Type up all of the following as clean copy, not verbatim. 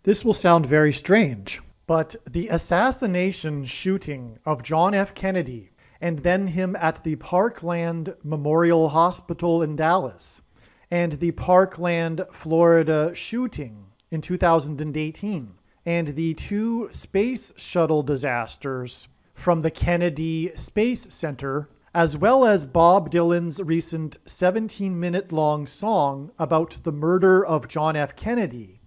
This will sound very strange, but the assassination shooting of John F. Kennedy and then him at the Parkland Memorial Hospital in Dallas and the Parkland, Florida shooting in 2018 and the two space shuttle disasters from the Kennedy Space Center, as well as Bob Dylan's recent 17-minute-long song about the murder of John F. Kennedy,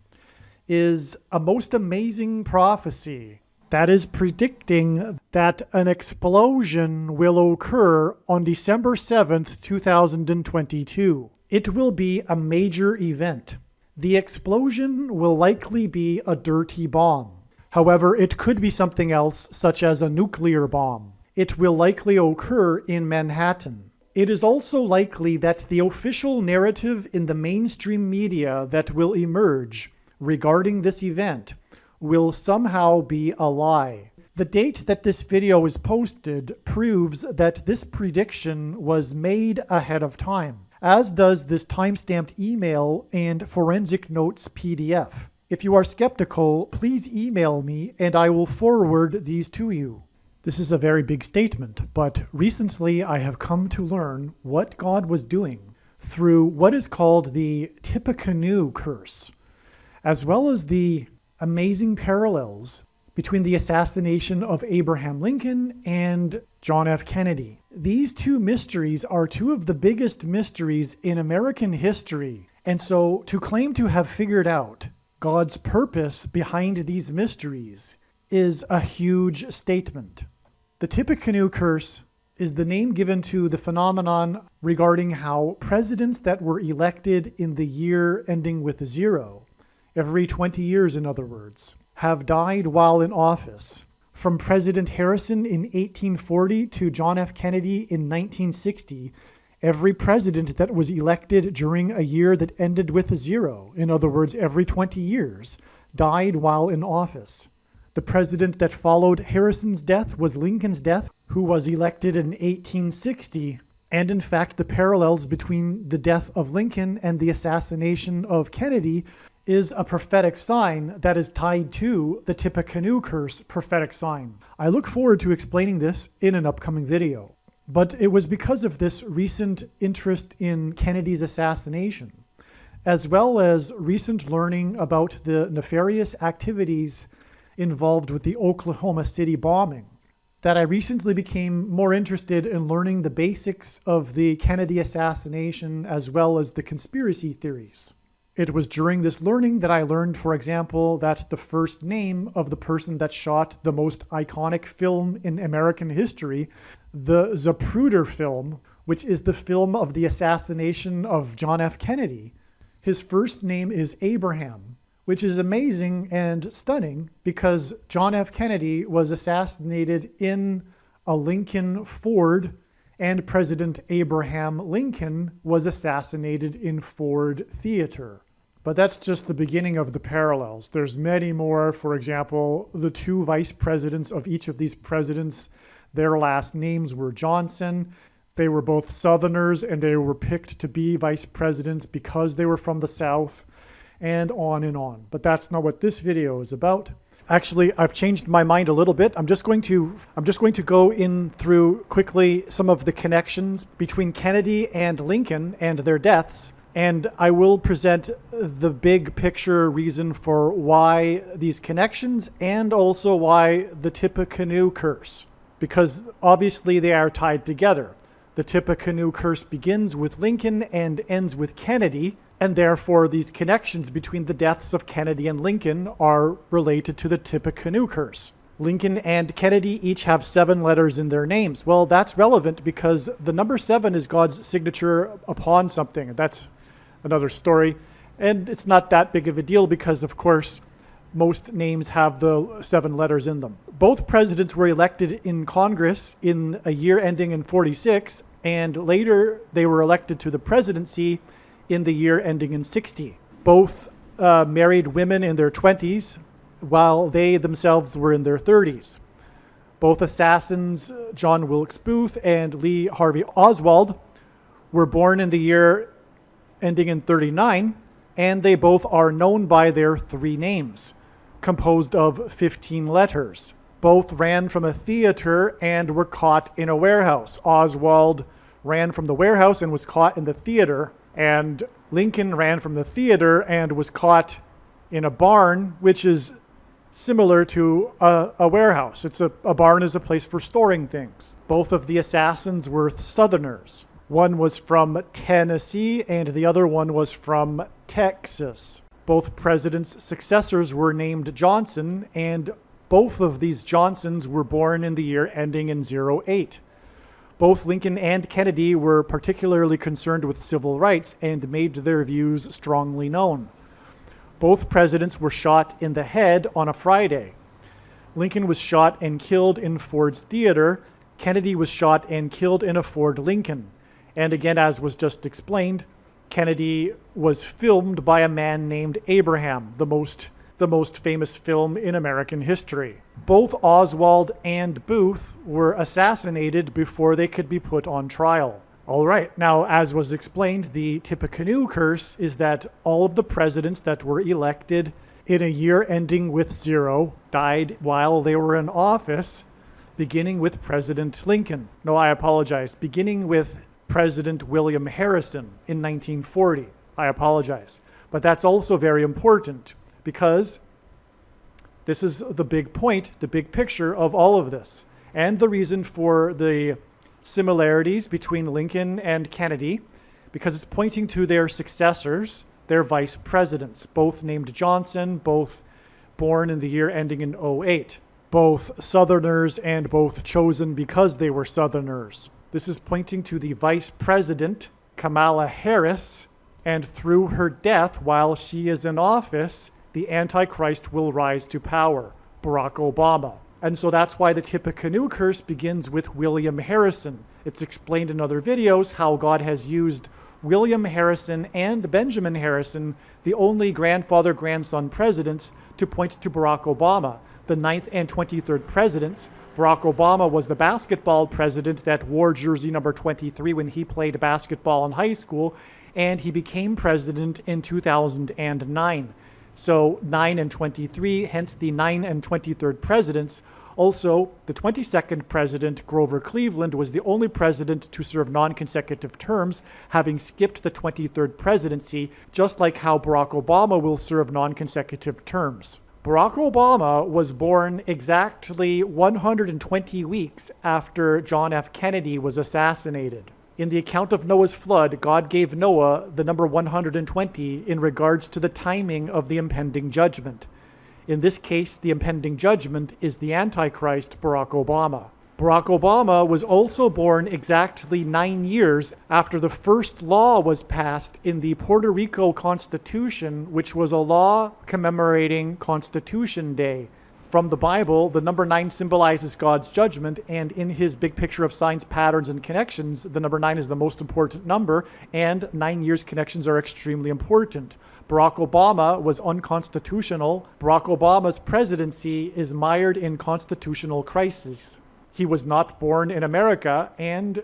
is a most amazing prophecy that is predicting that an explosion will occur on December 7th, 2022. It will be a major event. The explosion will likely be a dirty bomb. However, it could be something else, such as a nuclear bomb. It will likely occur in Manhattan. It is also likely that the official narrative in the mainstream media that will emerge regarding this event will somehow be a lie. The date that this video is posted proves that this prediction was made ahead of time, as does this timestamped email and forensic notes PDF. If you are skeptical, please email me and I will forward these to you. This is a very big statement, but recently I have come to learn what God was doing through what is called the Tippecanoe curse, as well as the amazing parallels between the assassination of Abraham Lincoln and John F. Kennedy. These two mysteries are two of the biggest mysteries in American history, and so to claim to have figured out God's purpose behind these mysteries is a huge statement. The Tippecanoe curse is the name given to the phenomenon regarding how presidents that were elected in the year ending with 0, every 20 years in other words, have died while in office. From President Harrison in 1840 to John F. Kennedy in 1960, every president that was elected during a year that ended with 0, in other words, every 20 years, died while in office. The president that followed Harrison's death was Lincoln's death, who was elected in 1860. And in fact, the parallels between the death of Lincoln and the assassination of Kennedy is a prophetic sign that is tied to the Tippecanoe curse prophetic sign. I look forward to explaining this in an upcoming video. But it was because of this recent interest in Kennedy's assassination, as well as recent learning about the nefarious activities involved with the Oklahoma City bombing, that I recently became more interested in learning the basics of the Kennedy assassination as well as the conspiracy theories. It was during this learning that I learned, for example, that the first name of the person that shot the most iconic film in American history, the Zapruder film, which is the film of the assassination of John F. Kennedy, his first name is Abraham, which is amazing and stunning because John F. Kennedy was assassinated in a Lincoln Ford, and President Abraham Lincoln was assassinated in Ford Theater. But that's just the beginning of the parallels. There's many more. For example, the two vice presidents of each of these presidents, their last names were Johnson. They were both Southerners, and they were picked to be vice presidents because they were from the South, and on and on. But that's not what this video is about. Actually, I've changed my mind a little bit. I'm just going to go in through quickly some of the connections between Kennedy and Lincoln and their deaths, and I will present the big picture reason for why these connections and also why the Tippecanoe curse, because obviously they are tied together. The Tippecanoe curse begins with Lincoln and ends with Kennedy, and therefore these connections between the deaths of Kennedy and Lincoln are related to the Tippecanoe curse. Lincoln and Kennedy each have 7 letters in their names. Well, that's relevant because the number 7 is God's signature upon something. That's another story. And it's not that big of a deal because, of course, most names have the 7 letters in them. Both presidents were elected in Congress in a year ending in 46, and later they were elected to the presidency in the year ending in 60. Both married women in their 20s, while they themselves were in their 30s. Both assassins, John Wilkes Booth and Lee Harvey Oswald, were born in the year ending in 39, and they both are known by their 3 names. composed of 15 letters. Both ran from a theater and were caught in a warehouse. Oswald ran from the warehouse and was caught in the theater, and Lincoln ran from the theater and was caught in a barn, which is similar to a warehouse. A barn is a place for storing things. Both of the assassins were Southerners. One was from Tennessee and the other one was from Texas. Both presidents' successors were named Johnson, and both of these Johnsons were born in the year ending in 08. Both Lincoln and Kennedy were particularly concerned with civil rights and made their views strongly known. Both presidents were shot in the head on a Friday. Lincoln was shot and killed in Ford's Theater. Kennedy was shot and killed in a Ford Lincoln. And again, as was just explained, Kennedy was filmed by a man named Abraham, the most famous film in American history. Both Oswald and Booth were assassinated before they could be put on trial. All right, now as was explained, the Tippecanoe curse is that all of the presidents that were elected in a year ending with 0 died while they were in office, beginning with President Lincoln. No, I apologize. Beginning with President William Harrison in 1940. I apologize. But that's also very important because this is the big point, the big picture of all of this, and the reason for the similarities between Lincoln and Kennedy, because it's pointing to their successors, their vice presidents, both named Johnson, both born in the year ending in 08, both Southerners and both chosen because they were Southerners. This is pointing to the vice president, Kamala Harris, and through her death while she is in office, the Antichrist will rise to power, Barack Obama. And so that's why the Tippecanoe curse begins with William Harrison. It's explained in other videos how God has used William Harrison and Benjamin Harrison, the only grandfather-grandson presidents, to point to Barack Obama. The 9th and 23rd presidents, Barack Obama was the basketball president that wore jersey number 23 when he played basketball in high school, and he became president in 2009. So 9 and 23, hence the 9 and 23rd presidents. Also, the 22nd president, Grover Cleveland, was the only president to serve non-consecutive terms, having skipped the 23rd presidency, just like how Barack Obama will serve non-consecutive terms. Barack Obama was born exactly 120 weeks after John F. Kennedy was assassinated. In the account of Noah's flood, God gave Noah the number 120 in regards to the timing of the impending judgment. In this case, the impending judgment is the Antichrist, Barack Obama. Barack Obama was also born exactly 9 years after the first law was passed in the Puerto Rico Constitution, which was a law commemorating Constitution Day. From the Bible, the number 9 symbolizes God's judgment, and in his big picture of signs, patterns, and connections, the number 9 is the most important number, and 9 years connections are extremely important. Barack Obama was unconstitutional. Barack Obama's presidency is mired in constitutional crisis. He was not born in America, and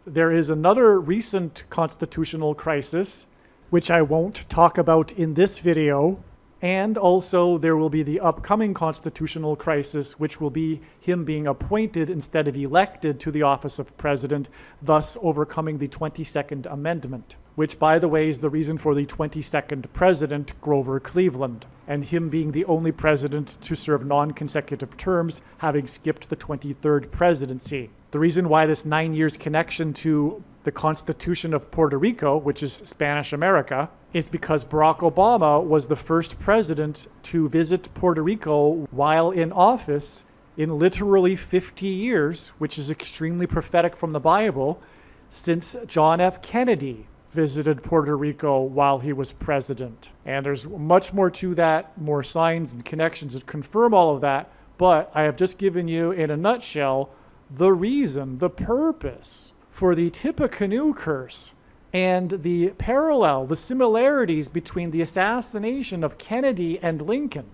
there is another recent constitutional crisis, which I won't talk about in this video. And also there will be the upcoming constitutional crisis, which will be him being appointed instead of elected to the office of president, thus overcoming the 22nd Amendment, which, by the way, is the reason for the 22nd president, Grover Cleveland, and him being the only president to serve non-consecutive terms, having skipped the 23rd presidency. The reason why this 9 years connection to the Constitution of Puerto Rico, which is Spanish America, is because Barack Obama was the first president to visit Puerto Rico while in office in literally 50 years, which is extremely prophetic from the Bible, since John F. Kennedy visited Puerto Rico while he was president. And there's much more to that, more signs and connections that confirm all of that, but I have just given you, in a nutshell, the reason, the purpose for the Tippecanoe curse and the parallel, the similarities between the assassination of Kennedy and Lincoln.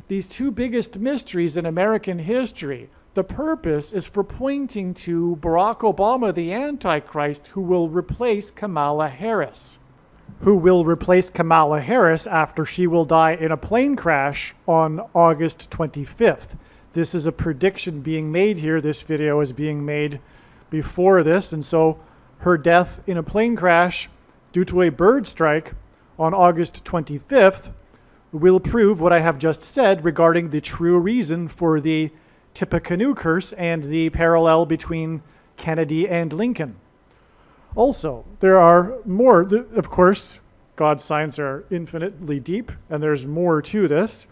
These two biggest mysteries in American history. The purpose is for pointing to Barack Obama, the Antichrist, who will replace Kamala Harris. who will replace Kamala Harris after she will die in a plane crash on August 25th. This is a prediction being made here. This video is being made before this, and so her death in a plane crash due to a bird strike on August 25th will prove what I have just said regarding the true reason for the Tippecanoe curse and the parallel between Kennedy and Lincoln. Also, there are more, of course, God's signs are infinitely deep, and there's more to this,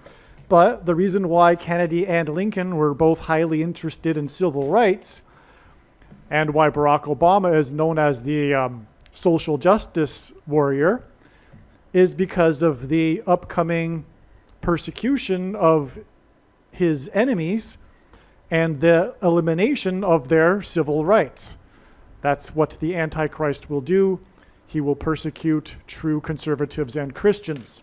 but the reason why Kennedy and Lincoln were both highly interested in civil rights, and why Barack Obama is known as the social justice warrior, is because of the upcoming persecution of his enemies and the elimination of their civil rights. That's what the Antichrist will do. He will persecute true conservatives and Christians.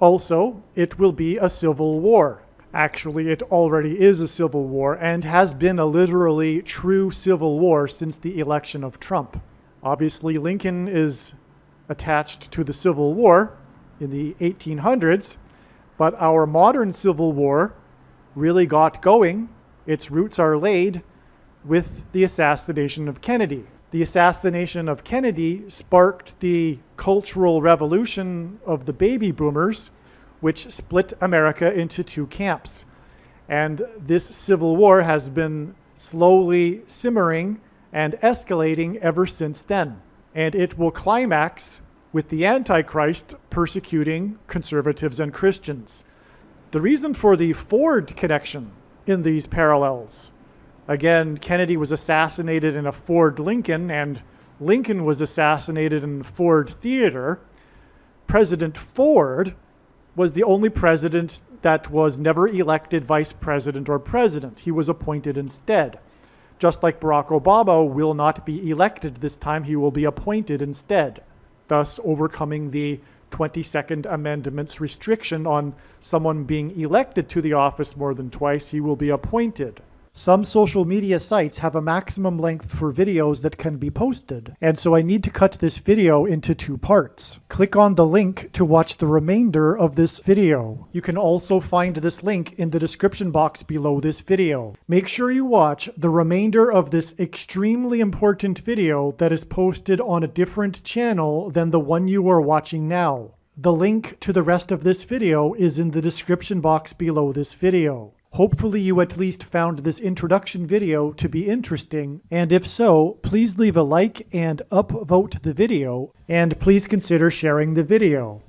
Also, it will be a civil war. Actually, it already is a civil war and has been a literally true civil war since the election of Trump. Obviously, Lincoln is attached to the Civil War in the 1800s, but our modern Civil War really got going. Its roots are laid with the assassination of Kennedy. The assassination of Kennedy sparked the cultural revolution of the baby boomers, which split America into two camps. And this civil war has been slowly simmering and escalating ever since then. And it will climax with the Antichrist persecuting conservatives and Christians. The reason for the Ford connection in these parallels, again, Kennedy was assassinated in a Ford Lincoln, and Lincoln was assassinated in the Ford Theater. President Ford was the only president that was never elected vice president or president. He was appointed instead. Just like Barack Obama will not be elected this time, he will be appointed instead, thus overcoming the 22nd Amendment's restriction on someone being elected to the office more than twice. He will be appointed. Some social media sites have a maximum length for videos that can be posted, and so I need to cut this video into 2 parts. Click on the link to watch the remainder of this video. You can also find this link in the description box below this video. Make sure you watch the remainder of this extremely important video that is posted on a different channel than the one you are watching now. The link to the rest of this video is in the description box below this video. Hopefully you at least found this introduction video to be interesting, and if so, please leave a like and upvote the video, and please consider sharing the video.